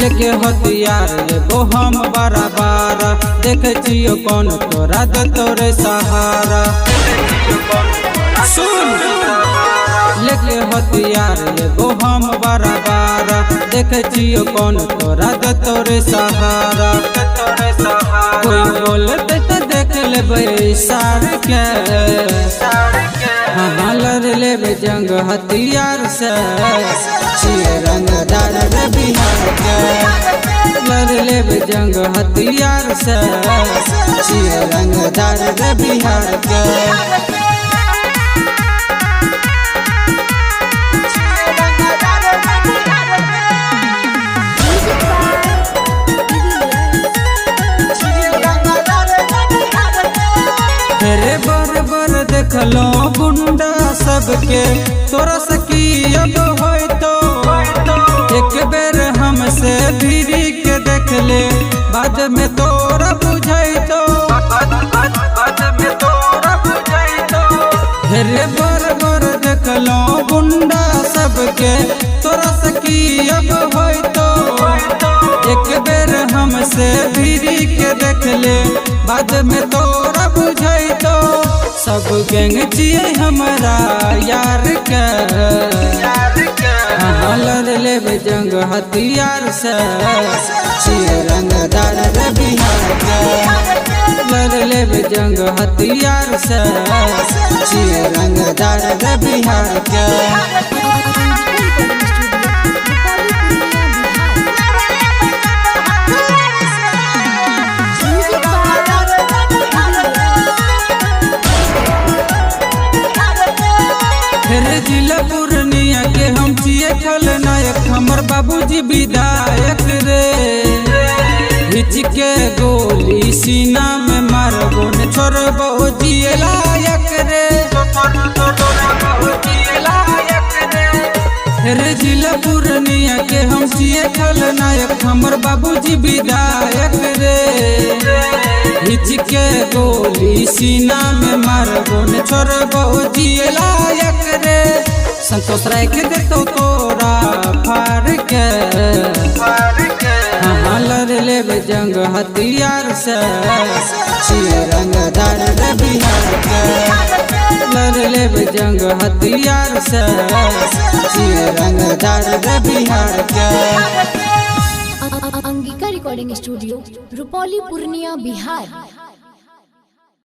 लेके हथियार लेबो हम बराबर, देखे छियो कौन तोरा दे तोरे सहारा। सुन लेके हथियार लेबो हम बराबर, देखे छियो कौन तोरा दे तोरे सहारा। कोई बोलते तो देख लेबै सार के, हाँ लड़ लेबे जंग हथियार से, छिए रंगदार रे बिहार के। लड़ लेबे जंग हथियार से, छिए रंगदार रे बिहार के। तेरे बर बर देखलो गुंडा सबके, तोरा सकी अब होय तो एक बेर हमसे धीरे के देख ले, बाद में तोरा बुझाइतो। तेरे बर बर देखलो गुंडा सबके, तोरा सकी अब होय तो एक बेर हमसे धीरे के देख ले, बाद में तोरा बुझाइतो। सब गैंग छिए हमारा यार के, हाँ लड़ लेबे जंग हथियार से, छिए रंगदार रे बिहार के। लड़ लेबे जंग हथियार से, छिए रंगदार रे बिहार के। जिला पूर्णिया के हम छिए खलनायक, हमर बाबूजी विधायक रे। हिच के गोली सीना में मारबो न छोड़बो जिए लायक रे। रे जिला पूर्णिया के हम छिए खलनायक, हमर बाबूजी विधायक रे। हिच के गोली सीना में मारबो न छोड़बो जिए लायक रे। संतोष राय के देतो तोरा फार के, हाँ लड़ लेबे जंग हथियार से, छिए रंगदार रे बिहार के। लड़ लेबे जंग हथियार से, छिए रंगदार रे बिहार के। Angika recording studio, Rupauli, Purnia, Bihar.